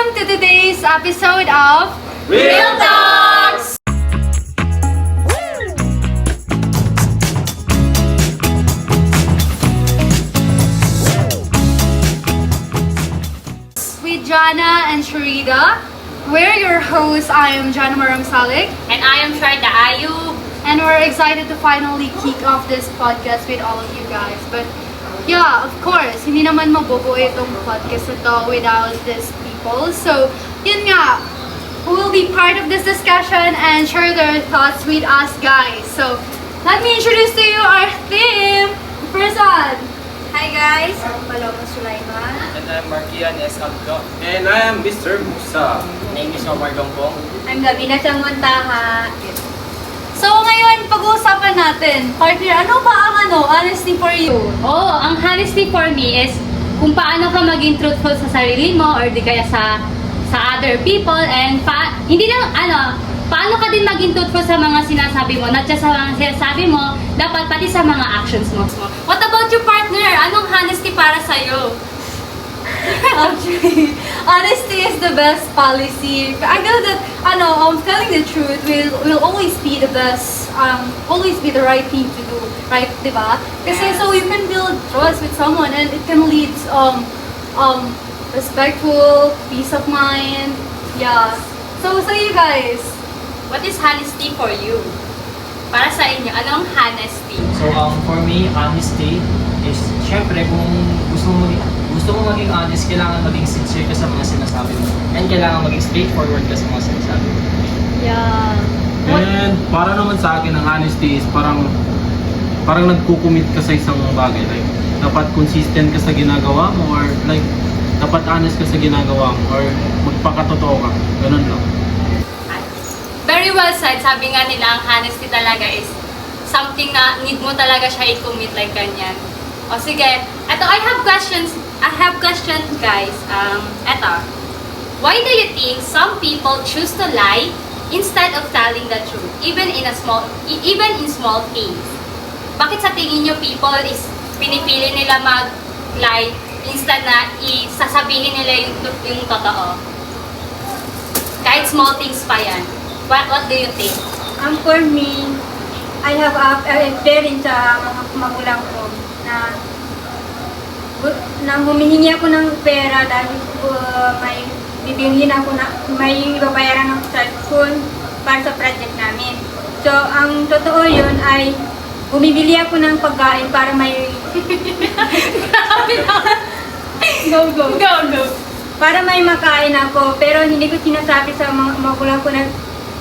welcome to today's episode of Real Talks! with Jana and Sharida. We're your hosts. I am Jana Maramsalik. And I am Sharida Ayub. And we're excited to finally kick off this podcast with all of you guys. But yeah, of course, hindi naman mabubuo itong podcast na to without these people. So, yun nga, who will be part of this discussion and share their thoughts with us guys. So, let me introduce to you our team. First one. Hi guys, I'm Paloma Sulaiman. And I'm Markian S. Abdo. And I am Mr. Musa. My name is Omar Dongpong. I'm Gabina Changmantaha. So, ngayon, pag-uusapan natin, partner, ano ba ang honesty for you? Oh, ang honesty for me is kung paano ka maging truthful sa sarili mo or di kaya sa other people and hindi lang paano ka din maging truthful sa mga sinasabi mo, not just sa mga sinasabi mo, dapat pati sa mga actions mo. What about your partner? Anong honesty para sa'yo? Actually, honesty is the best policy. I know that, telling the truth will always be the best, always be the right thing to do, right, diba? Kasi so you can build trust with someone and it can lead, respectful, peace of mind, yeah. So you guys, What is honesty for you? Para sa inyo, anong honesty? So for me, honesty is, syempre, kung gusto mo maging honest, kailangan maging sincere ka sa mga sinasabi mo. And kailangan maging straightforward ka sa mga sinasabi mo. yeah. And para naman sa akin, ang honesty is parang nagkukumit ka sa isang bagay. Like, dapat consistent ka sa ginagawa mo or like, dapat honest ka sa ginagawa mo or magpakatotoo ka. Ganun lang. Very well said. Sabi nga nila, ang honesty talaga is something na need mo talaga siya i-commit like ganyan. O sige, eto, I have questions guys. Eto, why do you think some people choose to lie instead of telling the truth, even in small things? Bakit sa tingin nyo people is pinipili nila mag-lie instead na sasabihin nila yung totoo? Kahit small things pa yan. What do you think? For me, I have a experience sa mga magulang ko na humihingi ako ng pera dahil may bibilhin ako na may babayaran ako sa school para sa project namin. So, ang totoo yun ay bumibili ako ng pagkain para may Go. para may makain ako, pero hindi ko sinasabi sa mga magulang ko na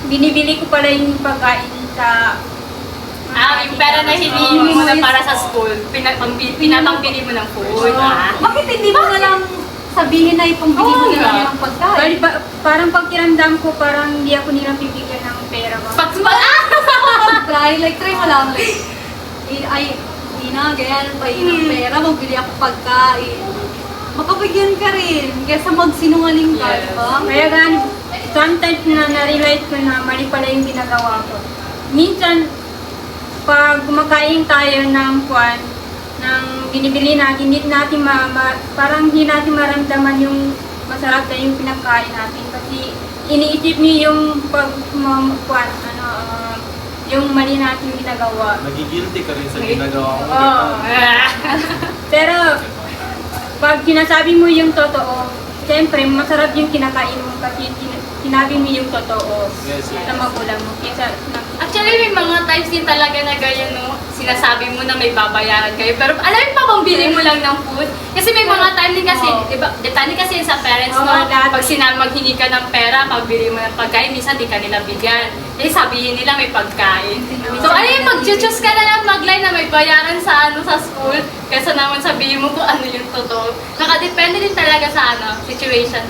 binibili ko pala yung pagkain sa Yung pera na hinihingi mo na para sa school, pinapangbili mo ng food. Bakit hindi mo na lang sabihin na ipangbili mo Oo, na lang ng pagkain? parang pagkiramdam ko, parang hindi ako nilang bibigyan ng pera ko. Try, like, try mo lang, like, ganyan, pahin ng pera, magbili ako pagkain. Makabigyan ka rin, kaysa magsinungaling ka, Yes. diba? Kaya gani, sometimes na-realize ko na mali pala yung ginagawa ko. Minsan, pag kumakain tayo ng binibili natin, parang hindi natin maramdaman yung masarap na yung pinakain natin. Kasi iniisip niyo yung yung mali natin ginagawa. Nagigilty ka rin sa ginagawa mo. Pero, pag sinasabi mo yung totoo, siyempre, masarap yung kinakain mo kasi sinabi mo yung totoo Yes. sa magulang mo. Actually, may mga times din talaga na ganyan, no? Sinasabi mo na may babayaran kayo, pero alam mo pa bang bili mo lang ng food? Kasi may mga time din kasi, diba, depende kasi yun sa parents, Oo, no? dati. Pag maghingi ka ng pera, pagbili mo ng pagkain, minsan di ka nila bigyan. Eh, sabihin nila may pagkain. So, mag-choose ka na lang mag-line na may bayaran sa school, kaysa naman sabihin mo kung ano yung totoo. Nakadepende din talaga sa situation.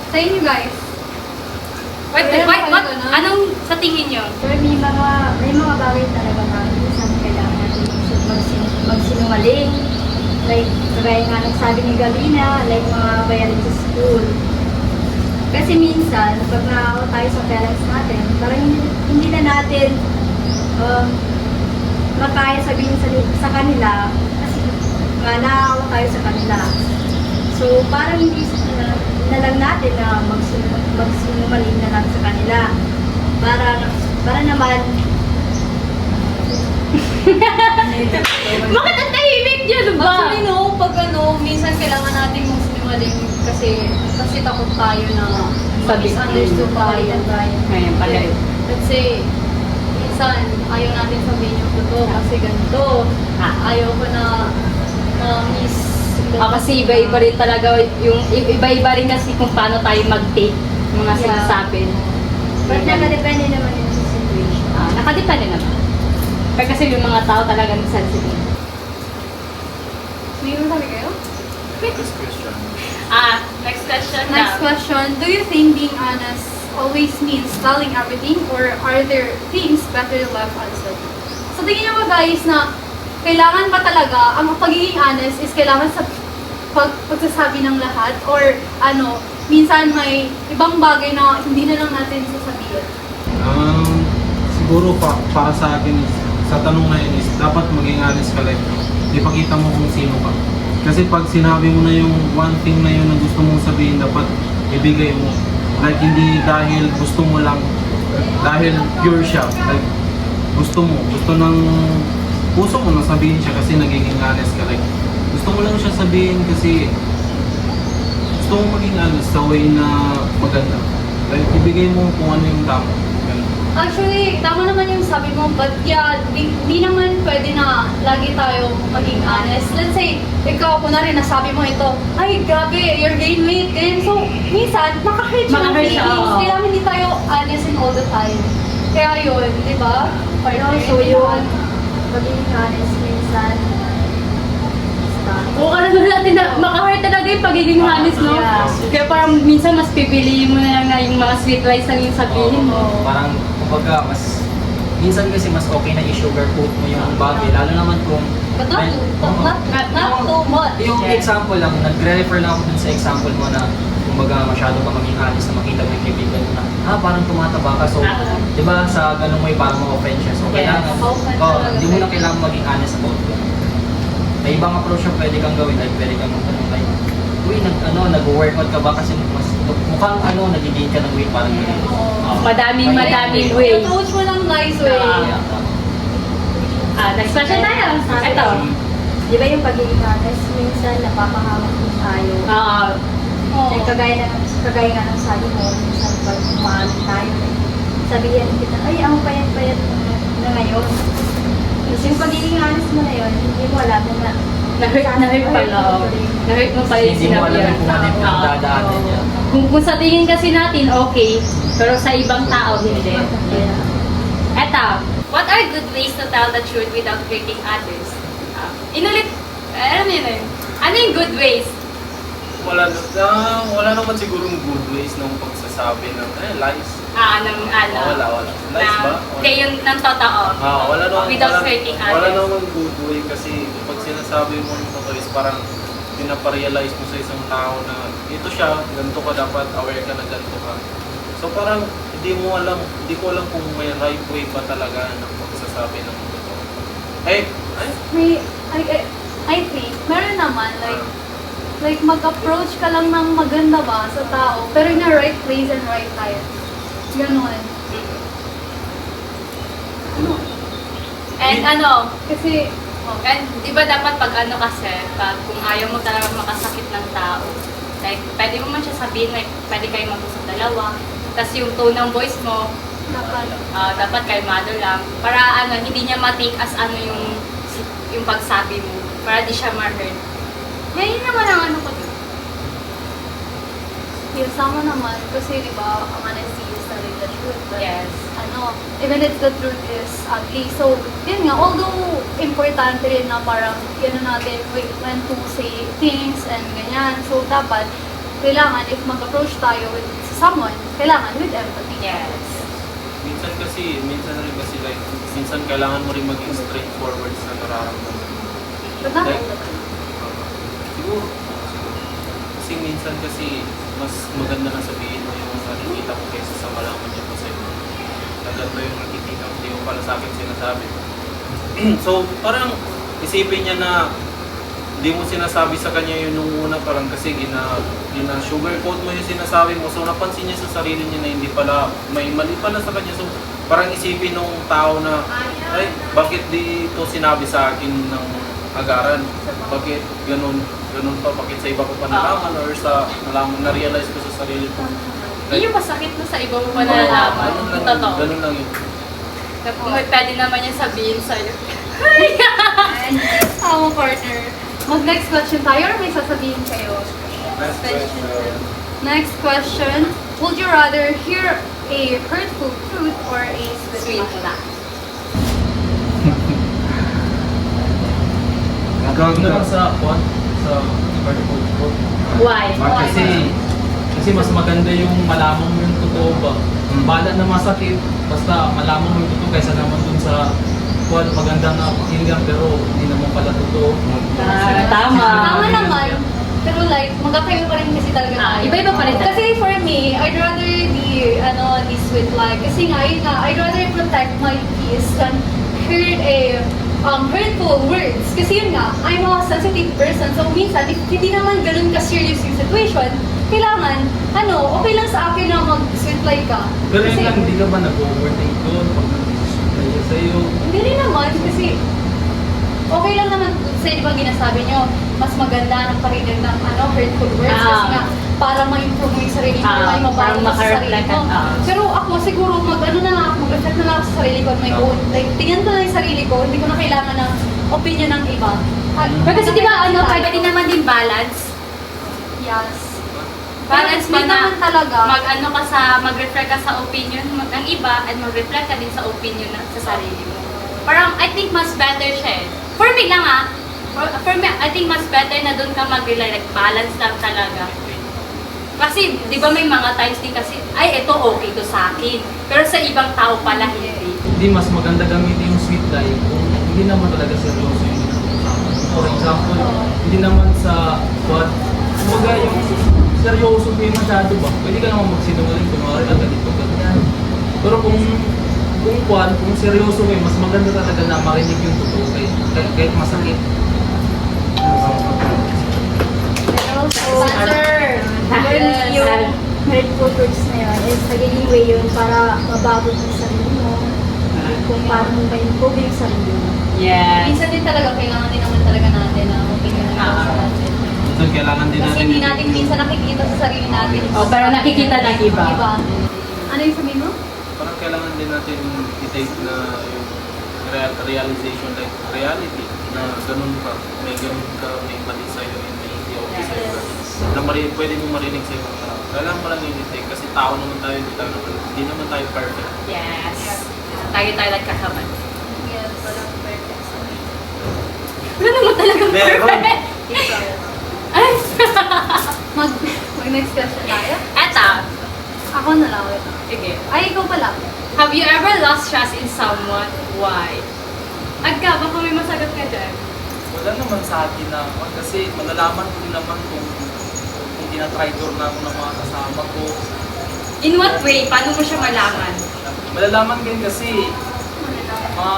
Sa inyo guys. Anong sa tingin nyo? Pero may mga bagay talaga na minsan kailangan natin magsinungaling. Like, kagaya nga nagsabi ni Galina, like mga bayarin sa school. Kasi minsan, pag naawa tayo sa parents natin, parang hindi na natin makaya sabihin sa kanila kasi nga naawa tayo sa kanila. So, parang hindi na lang natin natin na magsinungaling na lang sa kanila. Para naman, Bakit ang tahimik yun ba? Actually, no, pag minsan kailangan natin magsinungaling kasi takot tayo na misunderstood tayo. Ngayon pala eh. Let's say, minsan, ayaw natin sabihin yung totoo kasi ganito. Ayaw ko na miss. Kasi iba-iba rin talaga yung iba-iba rin kasi kung paano tayo mag-take mga Yeah. sinasabi. but nakadepende naman yun sa situation. Nakadepende naman. Pero kasi yung mga tao talagang sensitive. May sabi kayo? Next question. Next question Next question, do you think being honest always means telling everything or are there things better left unsaid? So tingin niyo ba guys na kailangan ba talaga, ang pagiging honest is kailangan sa pagsasabi ng lahat or minsan may ibang bagay na hindi na lang natin sasabihin? Siguro para sa akin sa tanong na yun is dapat maging honest ka, like ipakita mo kung sino ka. Kasi pag sinabi mo na yung one thing na yun na gusto mong sabihin, dapat ibigay mo. Like hindi dahil gusto mo lang, dahil pure siya. Like gusto ng puso mo na sabihin siya kasi nagiging honest ka. Like gusto mo lang siya sabihin kasi gusto mo maging honest sa way na maganda. Like ibigay mo kung ano yung tama. Ganun. Actually, tama naman yung sabi mo, but yeah, di naman pwede na lagi tayo maging honest. Let's say, ikaw, kunwari, nasabi mo ito, ay, grabe, you're gain weight, ganyan. So, minsan, makahurt siya ng Makahurt siya, feelings. oo. Kailangan hindi tayo honest in all the time. Kaya yun, di ba? So yun, magiging honest minsan. Oo, alam natin na makahurt talaga yung pagiging honest, no? Yeah. Kaya parang minsan mas pipiliin mo na lang na yung mga sweet lies lang yung sabihin mo. Parang, kumbaga, minsan kasi mas okay na i-sugarcoat mo yung bagay, lalo naman kung But not too much. yung example lang, nagre-refer lang ako dun sa example mo na kumbaga masyado ka maging honest na makita mo yung kaibigan mo na parang tumataba ka, so di ba sa ganung way parang ma-offend siya, so Yes. kailangan hindi mo na kailangan maging honest about it. May ibang approach na pwede kang gawin, like pwede kang magtanong like uy, nag-workout ka ba kasi mas mukhang nagiging ka ng weight, parang ganun. Madaming way. Approach mo ng nice way. Next question tayo. Ito. Di ba yung pagiging honest, minsan napapahamak din tayo. Like, kagaya nga ng sabi mo, minsan pag umalit tayo, sabihin kita, ay, ang payat-payat na ngayon. Tapos yung pagiging honest mo na yun, hindi mo alam na Na-hurt pala. Na-hurt mo pala yung Hindi mo alam sinabi. kung ano yung pinagdadaanan niya. Kung sa tingin kasi natin, okay. Pero sa ibang tao, hindi. Eto, what are good ways to tell the truth without hurting others? Inulit, alam mo yun. Ano yung good ways? Wala naman sigurong good ways ng pagsasabi ng lies. Wala. Lies ba? Hindi, yung ng totoo. Wala naman. Without hurting Wala others. naman good way kasi pag sinasabi mo ng totoo is parang pinaparealize mo sa isang tao na ito siya, ganito ka, dapat aware ka na ganito ka. So parang hindi ko alam kung may right way ba talaga ng pagsasabi ng totoo. I think, meron naman, like mag-approach ka lang ng maganda ba sa tao, pero in the right place and right time. Ganon. And Kasi, and di ba dapat pag pag kung ayaw mo talaga makasakit ng tao, like, pwede mo man siya sabihin, like, pwede kayo mag-usap dalawa, tapos yung tone ng voice mo, dapat kalmado lang, para hindi niya ma-take as yung pagsabi mo, para di siya ma-hurt. Ngayon naman ang ko dito. yung sama naman, kasi di ba, ang honesty is telling the truth. But, Yes. even if the truth is ugly. So, yun nga, although importante rin na parang, natin, when to say things and ganyan. So, dapat, kailangan, if mag-approach tayo with someone, kailangan with empathy. Yes. Minsan rin kasi like, minsan kailangan mo rin maging straightforward sa nararamdaman mo. But not Like, all the time. Siguro. Kasi minsan kasi mas maganda na sabihin mo yung nakikita ko kaysa sa malaman niya kasi naganda yung nakikita ko, hindi mo pala sa akin sinasabi. So parang isipin niya na di mo sinasabi sa kanya yun nung una parang kasi sugarcoat mo yung sinasabi mo. So napansin niya sa sarili niya na hindi pala, may mali pala sa kanya. So parang isipin nung tao na, ay, bakit di ito sinabi sa akin ng agaran? Bakit ganun pa? Bakit sa iba ko pa nalaman or sa nalaman, na-realize ko sa sarili ko? Yun yung masakit na sa iba mo pa nalalaman. Totoo. Ganun lang yun. May pwede naman niya sabihin sa'yo. Tama, partner. Mag-next question tayo or may sasabihin kayo? Next question. Would you rather hear a hurtful truth or a sweet Sweet lie? Gagawin na lang sa hurtful truth. Why? Kasi mas maganda yung malaman mo yung totoo ba. Bala na masakit, basta malaman mo yung totoo kaysa naman dun sa maganda na pakinggan pero hindi naman pala totoo. Tama naman. Pero like, magkakayo pa rin kasi talaga tayo. Iba-iba pa rin. Kasi for me, I'd rather the sweet lie. Kasi nga, yun nga, I'd rather protect my peace than hear a hurtful words. Kasi yun nga, I'm a sensitive person. So minsan, if hindi naman ganun ka-serious yung situation, kailangan, okay lang sa akin na mag-sweet lie ka. Pero yun Kasi, lang, hindi ka ba nag-overthink doon pag nag-sweet sa'yo? hindi rin naman, kasi okay lang naman sa di ba ginasabi nyo, mas maganda ng parinig ng hurtful words kasi nga para ma-improve mo yung sarili mo, may mabago mo sa sarili mo. Pero ako siguro mag-reflect na lang ako sa sarili ko at my own. Like, tingnan ko lang yung sarili ko, hindi ko na kailangan ng opinion ng iba. Pero kasi di ba, pwede naman din balance. Yes. Balance Pero mo na naman talaga. mag-reflect ka sa opinion ng iba at mag-reflect ka din sa opinion sa sarili mo. Parang, I think mas better siya eh. For me lang for me, I think mas better na doon ka mag-rely, like balance lang talaga. Kasi, di ba may mga times din kasi, ay, ito okay to sa akin. Pero sa ibang tao pala hindi. Hindi mas maganda gamitin yung sweet lie kung hindi naman talaga seryoso yung ginagawa. For example, hindi naman sa kumbaga yung seryoso mo yung masyado ba? Pwede ka naman magsinungaling, kunwari lang ganito, ganyan. Pero kung seryoso kayo, mas maganda talaga na marinig yung totoo kahit masakit. Answer! Yung hurtful words na yun is nagiging way yun para mabago yung sarili mo, kung paano mo ma-improve yung sarili mo. Yes. Minsan din talaga, kailangan din naman talaga natin na opinion ng iba sa natin. So, kailangan din Kasi natin hindi natin minsan nakikita sa sarili natin. Pero nakikita ng iba. Ano yung sabihin mo? parang kailangan din natin i-take na yung realization, like reality, na ganun ka, may mali sa'yo, may hindi okay sa'yo. Na pwede mo marinig sa'yo ng tao. Kailangan mo lang yung i-take kasi tao naman tayo, hindi naman tayo perfect. Yes. Tayo nagkakaman. Yes, walang perfect. Wala naman talagang Meron. perfect. Ay! Mag-next question tayo. Eto. Ako na lang. Wait. Sige. Ay, ikaw pala. Have you ever lost trust in someone? Why? Agka, baka may masagot ka dyan. Wala naman sa akin na, kasi malalaman ko din naman kung tinatraitor na ako ng mga kasama ko. In what way? Paano mo siya malaman? Malalaman din kasi,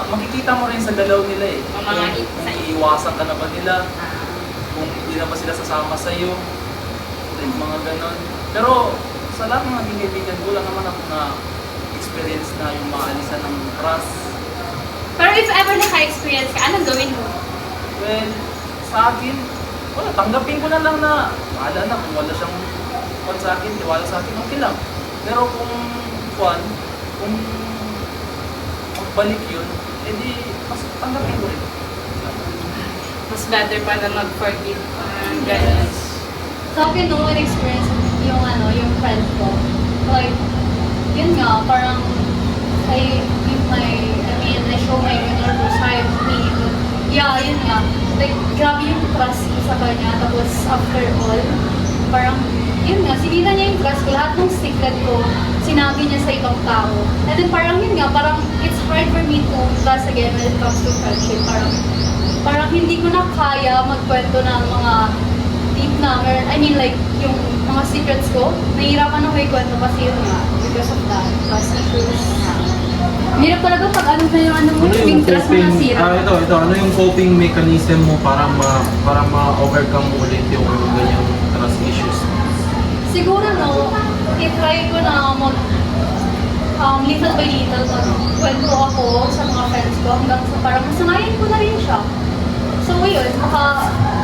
makikita mo rin sa galaw nila eh. Kung iiwasan ka na ba nila, kung hindi na ba sila sasama sa'yo, like mga ganon. Pero sa lahat ng mga binibigyan ko, wala naman ako na experience na yung maalisan ng trust. Pero if ever naka-experience ka, anong gawin mo? Well, sa akin, wala, tanggapin ko na lang na bahala na kung wala siyang sa akin, tiwala sa akin, okay lang. Pero kung magbalik yun, edi mas tanggapin ko rin. Mas better pa na mag-forgive. Ganun. Sa akin, nung experience yung friend ko, like, yun nga, parang, I show my vulnerable side of me. Yeah, yun nga. Like, grabe yung trust ko sa kanya. Tapos, after all, parang, yun nga, sinira niya yung trust ko. Lahat ng secret ko, sinabi niya sa ibang tao. And then, parang yun nga, parang, it's hard for me to trust again when it comes to friendship. Parang hindi ko na kaya magkwento ng mga deep na, like, yung mga secrets ko. Nahihirapan ako ikwento kasi yun nga, because of that trust issues. Hirap talaga pag ano na yung ano mo, Ano yung yung trust mo coping, nasira. ito, ano yung coping mechanism mo para ma-overcome ulit yung ganyang trust issues? Siguro no, i-try ko na mag little by little kwento ako sa mga friends ko hanggang sa parang masanayan ko na rin siya. So yun,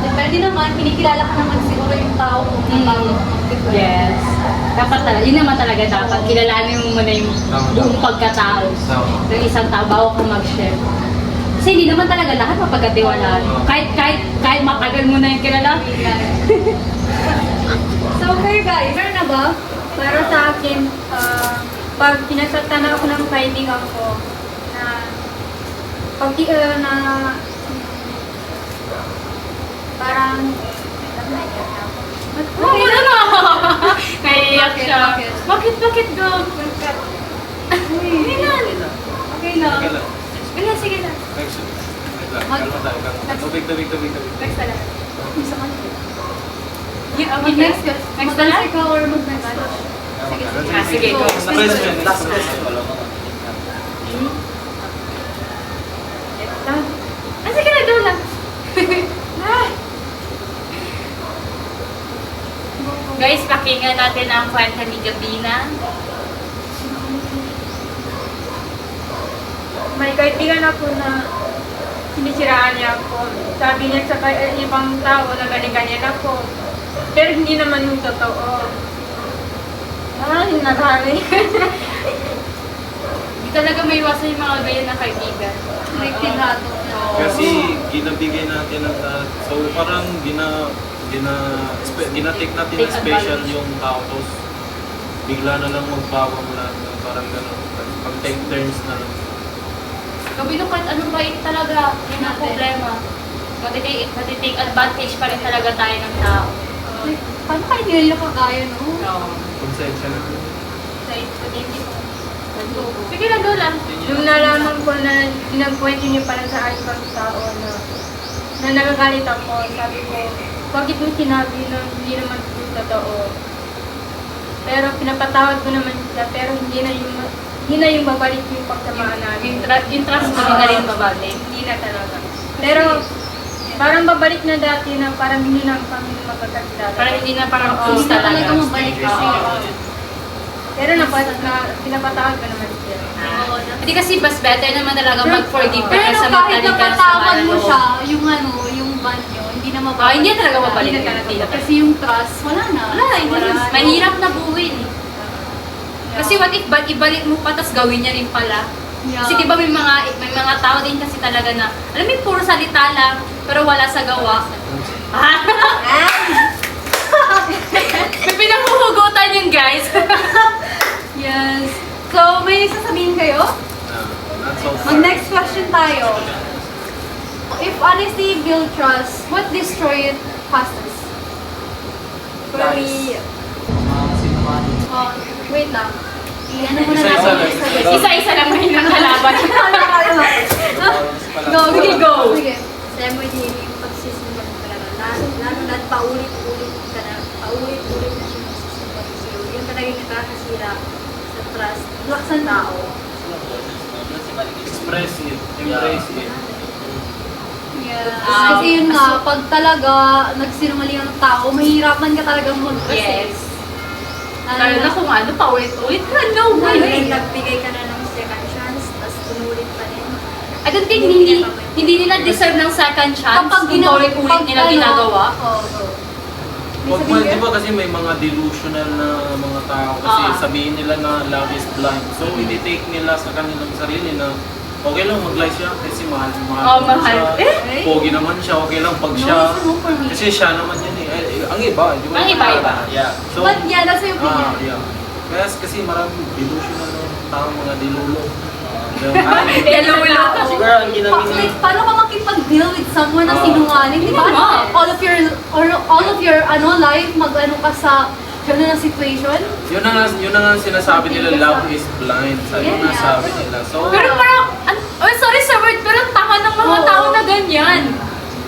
depende naman, kinikilala ka naman siguro yung tao mo na bago ka mag-different. Yes. Dapat talaga, yun naman talaga dapat. Kilalanin mo muna yung Tama. buong pagkatao Tama. ng isang tao bago ka mag-share. Kasi hindi naman talaga lahat mapagkatiwalaan. Kahit matagal mo na yung kilala. So kayo guys, meron na ba? Para sa akin, pag pinasaktan ako ng kaibigan ko, parang, Okay na na! Naiiyak siya. Bakit? Bakit go? Hindi na. Okay na. Wala, sige na. Next. Kalma tayo. Tubig. Next na lang. Isa ka na. Okay, Next ka. Next na lang? Mag-answer ka or mag-message? Sige, go. Last question. Sige na, go lang. Guys, pakinggan natin ang kwento ni Gabina. may kaibigan ako na sinisiraan niya ako. Sabi niya sa ibang tao na ganyan ako. Pero hindi naman yung totoo. Ay, nagari. Hindi talaga may iwasan yung mga ganyan na kaibigan. Like tinato. Kasi ginabigay natin ang so parang ginatake natin Take na special advantage. yung tao tapos bigla na lang magbawang lahat ng parang gano'n. Pag take turns na lang. Gawin kahit anong bait talaga, yun ang problema. Matitake advantage pa rin talaga tayo ng tao. Like, paano kayo hindi nila kakaya, no? Konsensya na. Sige na, go lang. Nung nalaman ko na pinagkwento niyo pala sa ibang tao na nagagalit ako, sabi ko, bakit mo sinabi na hindi naman ito totoo? Pero pinapatawad ko naman siya, pero hindi na yung babalik yung pagsamaan namin. Yung trust mo din na rin babalik. Hindi na talaga. Pero parang babalik na dati na parang hindi na kami magkakilala. Parang hindi na parang Oo, close hindi na talaga. talaga mabalik kasi. Pero pinapatawad ko naman siya. Hindi kasi mas better naman talaga mag-forgive ka Pero kaysa kahit magtalik ka sa napatawad mo malalo. siya, yung band nyo, hindi na mabalik. Hindi talaga mabalik. Hindi na talaga. Hindi na. Kasi yung trust, wala na. Mahirap na buuin. Kasi what if ibalik mo pa tas gawin niya rin pala. Yeah. Kasi di ba may mga tao din kasi talaga na, alam mo, puro salita lang, pero wala sa gawa. May pinanghuhugutan yun, guys. Yes. So, may sasabihin kayo? Not so far. Mag-next question tayo. If honesty build trust, what destroy it fastest? For me, Mga sinumani. Wait lang. Ano muna Isa-isa natin? lang. Isa-isa lang mahirap kalaban. Go, sige, go. Sige. Kaya mo din yung pagsisimba mo talaga. Lalo na paulit-ulit ka na. Paulit-ulit na siya magsisimba. So, yun talaga yung nakakasira sa trust. Laksan tao. Express it. Embrace it. Yes. Kasi yun nga, pag talaga nagsinungaling ang tao, mahirapan ka talagang mag-assess. Yes. Lalo na kung ano, paulit-ulit ka, no Like, way. nagbigay ka na ng second chance, tapos tumulit pa rin. I don't think hindi nila deserve ng second chance kung paulit-ulit nila ginagawa. Pag di ba kasi may mga delusional na mga tao kasi sabihin nila na love is blind. So, i-take nila sa kanilang sarili na okay lang mag-lie siya kasi mahal Oh, ko mahal. siya. Pogi naman siya, okay lang pag siya. No, for me. Kasi siya naman yun eh. Ang iba, di ba? Ang iba-iba. Yeah. So, But yeah, that's your opinion. yeah. Kaya kasi maraming delusional na tao, mga dilulo. Delulo. Siguro ang ginamit Like, paano ka makipag-deal with someone na Ah. sinungaling? Di ba? Hindi ba? All of your life, mag-ano ka sa gano'n na situation? Yun na nga sinasabi nila, love is blind. Yun na Yeah. sabi nila. So, Pero parang, sorry sa word, pero ang tanga ng mga Oo. tao na ganyan.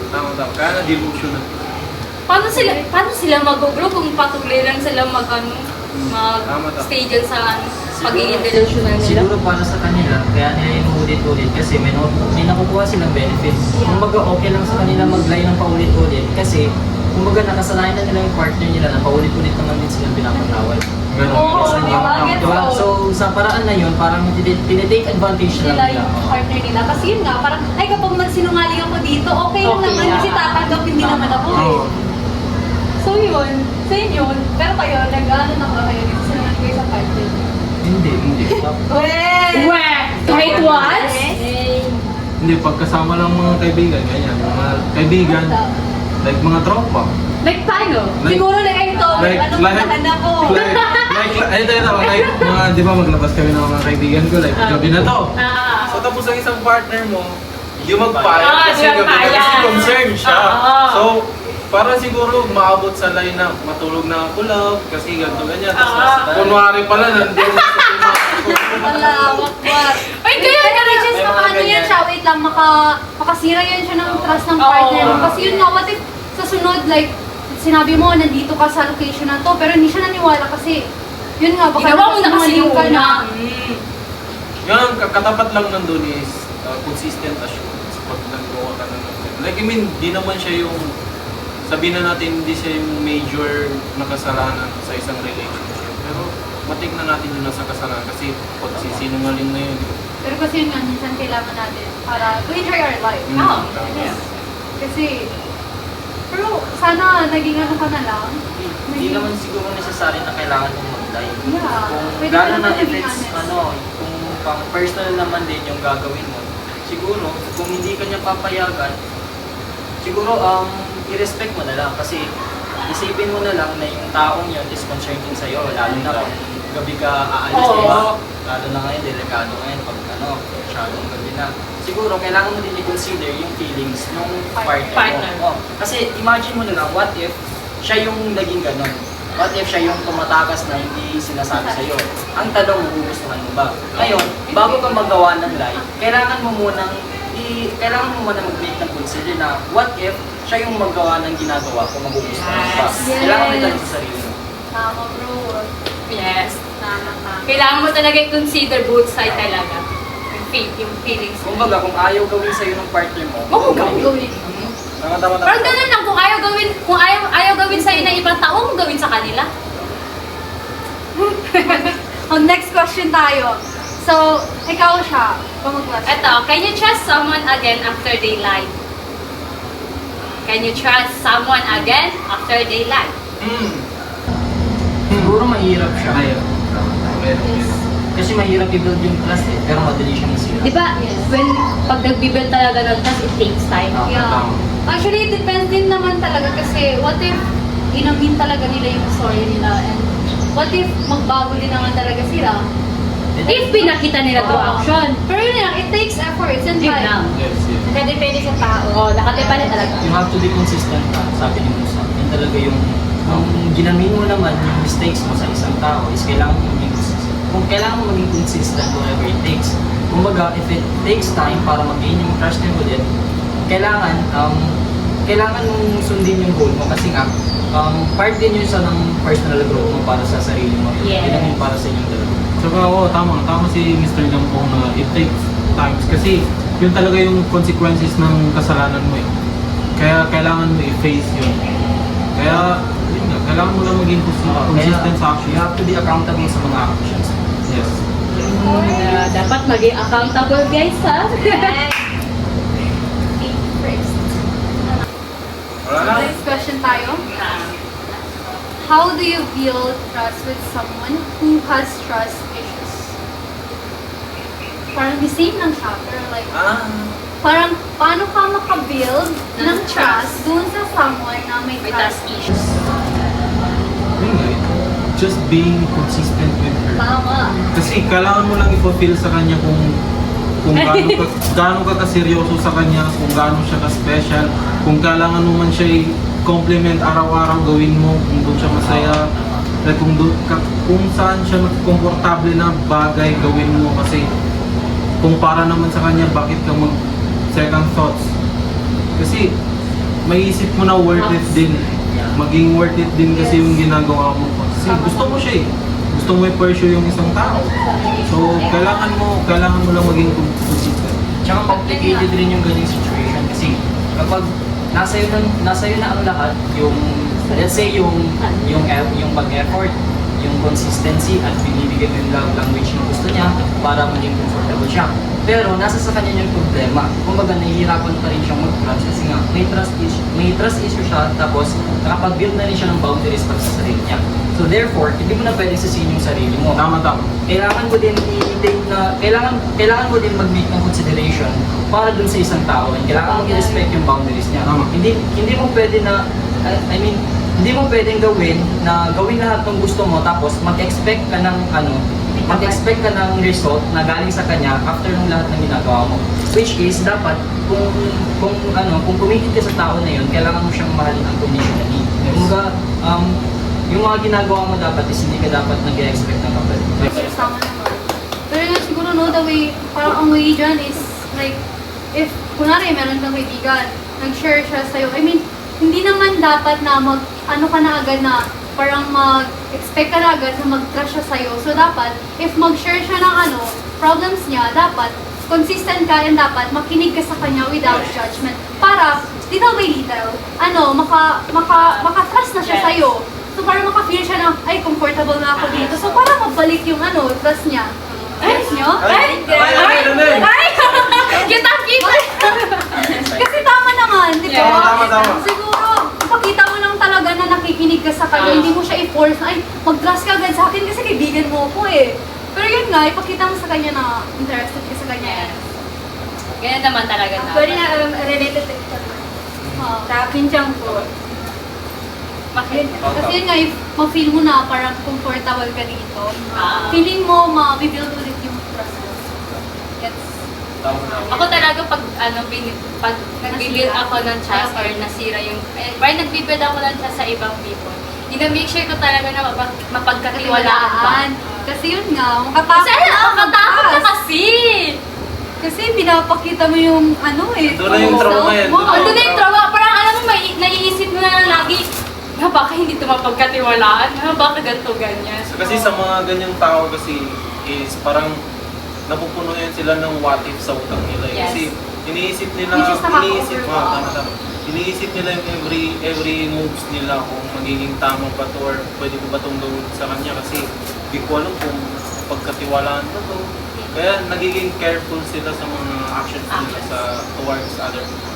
tama. Kaya na delusional. Paano sila mag-grow kung patuloy lang sila mag-ano? Tama. mag-stay dyan sa pagiging delusional nila. Siguro para sa kanila, kaya nila inuulit-ulit kasi may nakukuha silang benefits. Kumbaga okay lang sa kanila mag-lie ng paulit-ulit kasi kumbaga nakasanayan na nila yung partner nila na paulit-ulit naman din silang pinapatawad. Ganun. Oo, Yes, di ba? Gets diba? ko. So sa paraan na yun, parang tinitake advantage lang Sila nila. yung partner nila. Kasi yun nga, parang, ay kapag nagsinungaling ako dito, okay lang Okay naman lang. kasi tatanggapin din naman ako eh. Oo. So yun, sa inyo, pero kayo, nag-ano na kayo dito, sinungaling kayo sa partner. Hindi. Weh! Kahit once? Hindi, pagkasama lang mga kaibigan, ganyan. Mga kaibigan, like mga tropa. Like paano? Like- Siguro na kayo to, anong nahanap ko? Like, mga, di ba maglabas kami ng mga kaibigan ko, like, gabi na to. Ah. So, tapos ang isang partner mo, di magpayag Ah, kasi di gabi na magpayag. kasi concerned siya. Ah. So, parang siguro maabot sa line na matulog na ako love kasi ganito ganyan. Tapos, kunwari pala, nandun sa Malawak-wak. Ay, kaya Pero ganun. just May mga makaano yan ganyan. siya, wait lang, makasira yan siya ng trust ng Oo. partner mo. Kasi yun nga, what if sa sunod, like, sinabi mo, nandito ka sa location na to, pero hindi siya naniwala kasi, yun nga, baka Ginawa mo na kasi sinungaling yung ka na. Yan, katapat lang nandun is consistent assurance pag nagawa ka na ng like, I mean, di naman siya yung sabihin na natin hindi siya yung major na kasalanan sa isang relationship. Pero matik na natin yun nasa kasalanan kasi pag sisinungaling na yun. Pero kasi yun nga, minsan kailangan natin para to enjoy our life. Mm. Oo. Yes. Kasi, pero sana naging ano ka na lang. Hindi naman siguro necessary na kailangan mong mag-lie. Yeah. Kung Pwede gano'n ka na naman if maging it's, honest. kung pang personal naman din yung gagawin mo, siguro, kung hindi ka niya papayagan, siguro, i-respect mo na lang kasi isipin mo na lang na yung taong yun is concerned din sa'yo, lalo na pag gabi ka aalis, Oo. diba? Lalo na ngayon, delikado ngayon pag masyadong gabi na. Siguro, kailangan mo din i-consider yung feelings ng partner mo. Kasi imagine mo na lang, what if siya yung naging ganon? What if siya yung tumatakas na hindi sinasabi sa'yo? Ang tanong, magugustuhan mo ba? Ngayon, bago ka magawa ng lie, kailangan mo munang mag-make ng consider na what if siya yung magawa ng ginagawa kung magugustuhan mo ba? Yes. Kailangan mo itanong sa sarili mo. Tama bro. Yes. Tama ka. Kailangan mo talaga i-consider both side talaga. Yung feelings. Kumbaga, kung ayaw gawin sa'yo ng partner mo, Oo, gawin. Tama. Pero ganun lang, kung ayaw gawin sa'yo ng ibang tao, mo gawin sa kanila. Next question tayo. So, ikaw siya. Pamag-question. Eto, can you trust someone again after they lie? Can you trust someone again after they lie? Siguro mahirap siya. Ayun. Kasi mahirap i-build yung trust eh, pero madali siyang masira. Di ba, pag nag-build talaga ng trust, it takes time. Yeah. Actually, it depends din naman talaga kasi what if inamin talaga nila yung story nila and what if magbago din naman talaga sila? If pinakita nila through action. Pero yun lang, it takes efforts and Yun time. lang. Yes. Nakadepende sa tao. Oo, nakatipali talaga. You have to be consistent ka, sabi ni Musa. Yun talaga yung, kung ginamin mo naman yung mistakes mo sa isang tao, is kailangan mo maging consistent. Kung kailangan mo maging consistent whatever it takes. Kumbaga, if it takes time para mag-gain yung trust niya ulit, kailangan mong sundin yung goal mo kasi nga, part din yun sa ng personal growth mo para sa sarili mo. Yes. Yun yung para sa inyong dalawa. Saka oo, tama si Mr. Lampong na it takes times kasi yun talaga yung consequences ng kasalanan mo eh. Kaya kailangan mo i-face yun. Kaya, yun nga, kailangan mo lang maging consistent sa You action. have to be accountable sa mga actions. Yes. Dapat maging accountable guys ha. Wala lang. Next question tayo. How do you build trust with someone who has trust issues? Parang the same lang siya, pero like, parang paano ka makabuild ng trust dun sa someone na may May trust trust issues? Yun nga eh. Just being consistent with her. Tama. Kasi kailangan mo lang i-fulfill sa kanya kung gaano ka kaseryoso sa kanya, kung gaano siya ka-special, kung kailangan mo man siya i-compliment araw-araw gawin mo, kung doon siya masaya, like kung saan siya komportable na bagay gawin mo kasi kung para naman sa kanya bakit ka mag second thoughts kasi may isip mo na worth it din maging worth it din kasi yung ginagawa mo Kasi gusto mo siya eh. Gusto mo i-pursue yung isang tao. So, kailangan mo lang maging consistent. Tsaka complicated rin yung ganyang situation kasi kapag nasa iyo na ang lahat, yung let's say yung pag-effort, yung consistency at binibigay mo yung love language na gusto niya para maging comfortable siya. Pero nasa sa kanya yung problema. Kumbaga nahihirapan pa rin siyang mag-trust kasi nga may trust issue siya tapos nakapag-build na rin siya ng boundaries para sa sarili niya. So therefore, hindi mo na pwedeng sisihin yung sarili mo. Tama. Kailangan mo din kailangan mo din mag-make ng consideration para dun sa isang tao and kailangan mo i-respect yung boundaries niya. Tama. Hindi mo pwede na hindi mo pwedeng gawin lahat ng gusto mo tapos mag-expect ka ng result na galing sa kanya after ng lahat ng ginagawa mo. Which is dapat kung committed ka sa tao na yun, kailangan mo siyang mahalin unconditionally. Kumbaga, yung mga ginagawa mo dapat is hindi ka dapat nag-expect ng kapatid. Tama naman. Pero yun siguro no, the way, parang ang way dyan is like, if kunwari meron kang kaibigan, nag-share siya sa'yo, I mean, hindi naman dapat na ano ka na agad na parang mag-expect ka na agad na mag-trust siya sa'yo. So dapat, if mag-share siya ng problems niya, dapat consistent ka and dapat makinig ka sa kanya without judgment. Para, little by little, maka-trust na siya sa'yo. So para maka-feel siya na, ay, comfortable na ako dito. So para mabalik yung trust niya. Ayos nyo? Ay! Kita! Kasi tama naman, di ba? Tama. Siguro, ipakita mo lang talaga na nakikinig ka sa kanya. Hindi mo siya i-force na, ay, mag-trust ka agad sa akin kasi kaibigan mo ako eh. Pero yun nga, ipakita mo sa kanya na interested ka sa kanya. Ganyan naman talaga na. Actually, related to ito. Sa akin siyang po. Bakit? Kasi yun nga, if ma-feel mo na parang comfortable ka dito, feeling mo ma-build ulit yung trust mo. Gets? Ako talaga pag nag-build ako ng trust or nasira yung, nag-build ako ng trust sa ibang people, ina-make sure ko talaga na mapagkatiwalaan ba. Kasi yun nga, makatakot na kasi! Kasi pinapakita mo yung Doon na yung trauma yan. Doon na yung trauma. Parang alam mo, naiisip mo na lagi, baka hindi ito mapagkatiwalaan? Baka ganito, ganyan? So, kasi sa mga ganyang tao kasi is parang napupuno yan sila ng what if sa utak nila. Yes. Kasi iniisip nila, Which is tama. Iniisip nila yung every moves nila kung magiging tama ba to or pwede ko ba itong gawin sa kanya kasi hindi ko alam kung pagkatiwalaan ba to. Kaya nagiging careful sila sa mga actions nila towards other people.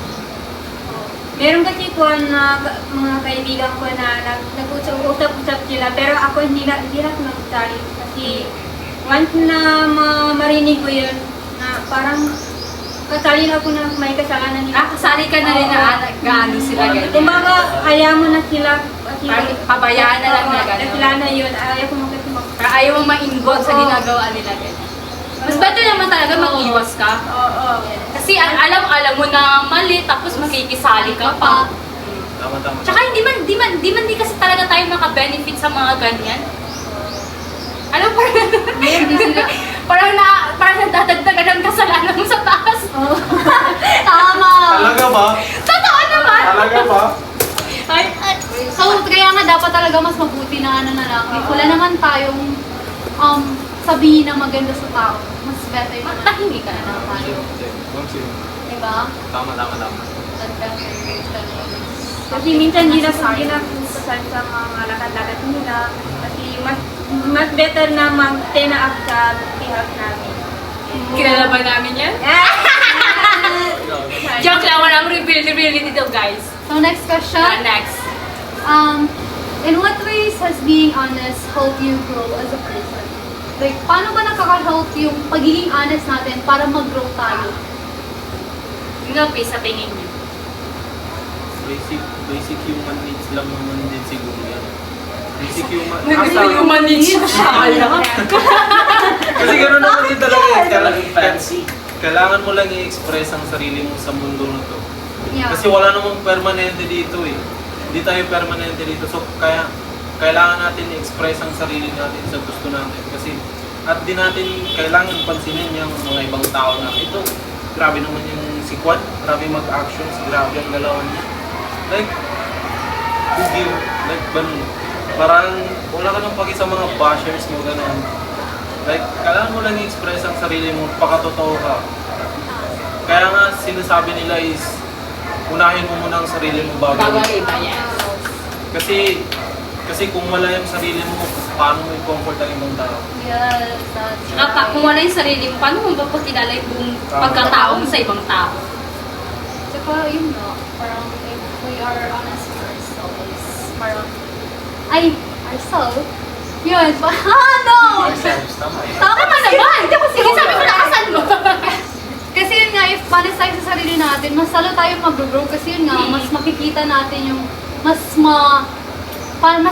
Meron kasi po na mga kaibigan ko na nag-usap-usap sila pero ako hindi na mag-sorry kasi once na marinig ko yun na parang kasali na ako na may kasalanan nila. Kasali ka na rin na nag-ano sila ganyan. Kumbaga, ayaw mo na sila kasi Pabayaan na lang na na gano'n. sila na yun. Ayaw ko mag Para ayaw mong ma-involve sa ginagawa nila ganyan. Mas better naman talaga mag-iwas ka. Oo. Kasi alam mo na mali, tapos makikisali ka pa. Tama. Tsaka di man kasi talaga tayo maka-benefit sa mga ganyan. Alam parang nadadagdagan ng kasalanan mo sa taas. Tama! Talaga ba? Totoo naman! Talaga ba? So, kaya nga dapat talaga mas mabuti na na lang. If wala naman tayong sabihin na maganda sa tao, mas better na Matahimik ka na naman. Diba? Tama. Kasi minsan hindi na pupusan sa mga lakad-lakad nila kasi mas better na mag-stay na up sa behalf namin. Kilala ba namin yan? Joke lang, walang reveal dito guys. So, next question. Next. In what ways has being honest helped you grow as a person? Like, paano ba nakaka-help yung pagiging honest natin para mag-grow tayo? Yun ang sa tingin niyo. Basic human needs lang naman din siguro yan. Basic human Human needs Kasi gano'n naman din talaga eh. Talagang fancy. Kailangan mo lang i-express ang sarili mo sa mundo na to. Yeah. Kasi wala namang permanente dito eh. Hindi tayo permanente dito. So kaya kailangan natin i-express ang sarili natin sa gusto natin. Kasi at di natin kailangan pansinin yung mga ibang tao na ito. Grabe naman yung si Kwan. Grabe mag-actions. Grabe ang galawan niya. Like, who give? Like, ganun. Parang wala ka nang pagi sa mga bashers mo, ganun. Like, kailangan mo lang i-express ang sarili mo, pakatotoo ka. Kaya nga, sinasabi nila is, unahin mo muna ang sarili mo bago Bago ang iba, yes. Kasi kung wala yung sarili mo, paano mo i-comfort ang ibang tao? Yes, that's Saka pa, kung wala yung sarili mo, paano mo mapakilala yung buong pagkatao mo sa ibang tao? Saka yun nga, parang if we are honest with ourselves, parang, ay, ourselves? Yun, no! Ourselves, tama yun. Tama naman! Sige, sabi ko nakasan mo! Kasi yun nga, if honest tayo sa sarili natin, mas lalo tayo mag-grow kasi yun nga, mas makikita natin yung, mas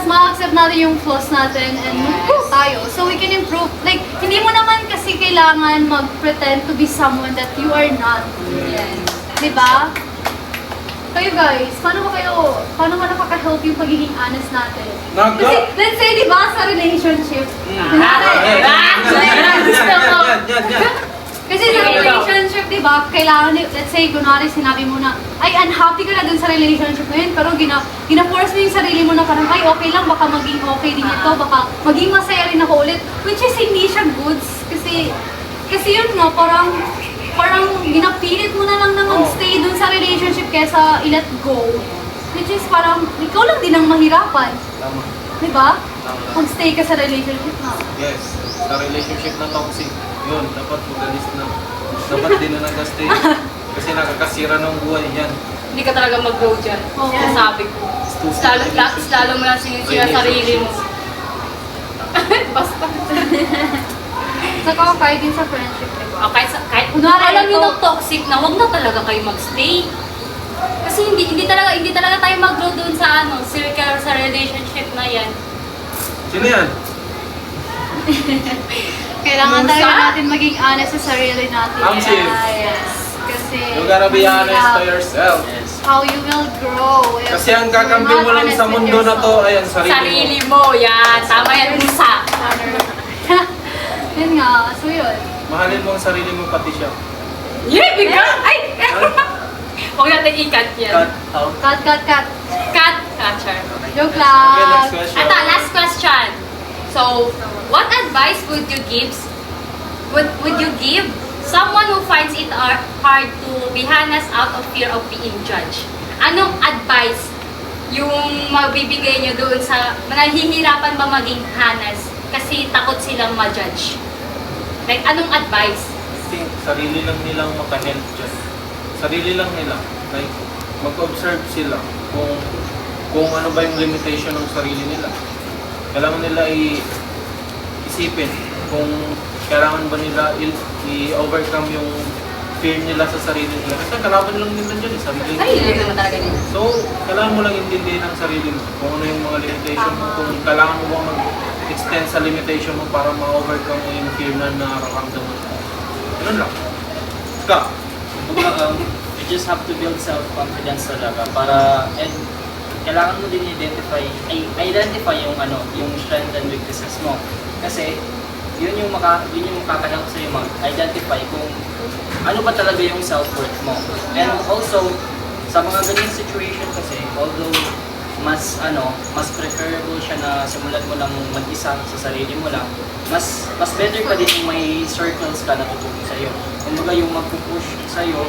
ma-accept natin yung flaws natin and mag-grow tayo. So we can improve. Like, hindi mo naman kasi kailangan mag-pretend to be someone that you are not. Yes. Diba? Kayo guys, paano ba nakaka-help yung pagiging honest natin? Kasi, let's say, diba, sa relationship, kasi sa relationship, di ba, kailangan, let's say, kunwari sinabi mo na, ay, unhappy ka na dun sa relationship na yun, pero gina-force mo yung sarili mo na parang, ay, okay lang, baka maging okay din ito, baka maging masaya rin ako ulit, which is hindi siya goods, kasi yun nga, parang ginapilit mo na lang na mag-stay dun sa relationship kesa i-let go, which is parang, ikaw lang din ang mahirapan, Tama. di ba? Tama. Mag-stay ka sa relationship na. Yes, sa relationship na toxic, yun, dapat magalis na. Dapat din na nag-stay. Kasi nakakasira ng buhay yan. Hindi ka talaga mag-grow dyan. Oo. Sinasabi ko. Lalo mo lang sinisira sarili mo. Basta. Saka kahit din sa friendship, di ba? Kahit Kunwari, alam nyo ito- ng toxic na, wag na talaga kayo mag-stay. Kasi hindi talaga tayo mag-grow doon sa circle or sa relationship na yan. Sino yan? Kailangan Musa? talaga natin maging honest sa sarili natin. Ang safe. Yes. Kasi, You gotta be honest to yourself. Yes. how you will grow. if Kasi ang you're kakampi not mo lang honest sa with mundo na to yourself. ay ang sarili mo. Sarili mo, yan. Tama yan, Musa. Yun nga, so yun. Mahalin mo ang sarili mo pati siya. Yeah, bigla! Ay! Huwag natin i-cut yan. Cut out. Cut. Cut. Catcher. Joke Okay, lang. next question. Ito, last question. So, what advice would you give someone who finds it hard to be honest out of fear of being judged? Anong advice yung mabibigay nyo doon sa nahihirapan ba maging honest kasi takot silang ma-judge? Like, anong advice? Think, sarili lang nilang makahelp dyan. Sarili lang nila. Like, mag-observe sila kung ano ba yung limitation ng sarili nila. Kailangan nila isipin kung kailangan ba nila i-overcome yung fear nila sa sarili nila. Kasi kalaban lang nila dyan, sarili nila. Ay, yun naman talaga nila. So, kailangan mo lang intindihin ang sarili mo kung ano yung mga limitation mo, kung kailangan mo ba mag-extend sa limitation mo para ma-overcome mo yung fear na nararamdaman mo. Ganun lang. Ka. You just have to build self-confidence talaga and kailangan mo din identify yung yung strengths and weaknesses mo. Kasi yun yung makakadang sa iyo mag-identify kung ano ba talaga yung self-worth mo. And also sa mga ganyan situation kasi although mas preferable siya na simulan mo lang mag-isa sa sarili mo lang, mas better pa din yung may circles ka na tutulong sa iyo. Kumbaga yung magpupush sa iyo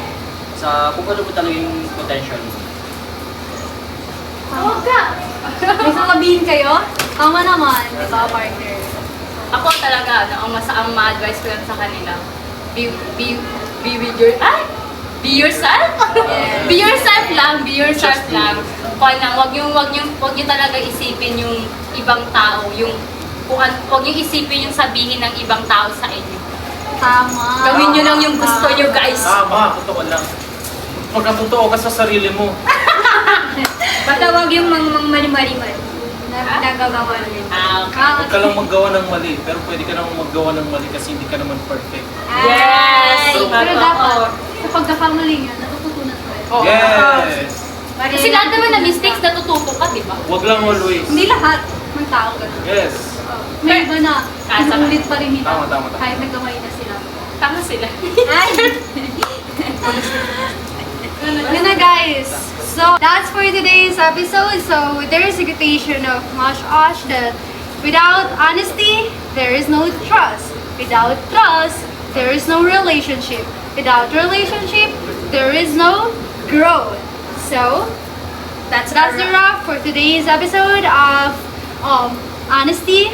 sa kung ano ba talaga yung potential mo. Huwag ka! May sasabihin kayo? Tama naman, di ba, partner? Ako talaga, ang ma-advise ko yan sa kanila, be with your, be yourself? Yes. Be yourself lang. Wag niyo talaga isipin yung ibang tao, wag niyo isipin yung sabihin ng ibang tao sa inyo. Tama. Gawin niyo lang yung gusto niyo, guys. Tama, totoo lang. Magkatotoo ka sa sarili mo. Basta wag yung mali-mali na nagagawa niyo. Okay. Huwag ka lang maggawa ng mali, pero pwede ka namang maggawa ng mali kasi hindi ka naman perfect. Yes! Pero dapat, sa pagkakamaling yan, natututunan ko yun. Oo. Yes! Kasi lahat naman na mistakes natututo ka, di ba? Huwag lang always. Hindi lahat ng tao ganun. Yes. May iba na, inuulit pa rin nila. Tama. Kahit nagkamali na sila. Tama sila. Ay! Yun na guys. So that's for today's episode. So there is a quotation of Mosh Osh that without honesty, there is no trust. Without trust, there is no relationship. Without relationship, there is no growth. So That's that's the wrap for today's episode of honesty.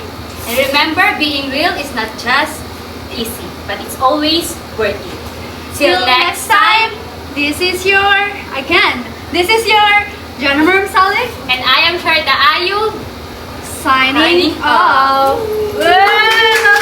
And remember, being real is not just easy, but it's always worth it. Till next time, this is your Jennifer Salih and I am Sharda Ayu. signing Signing off. off.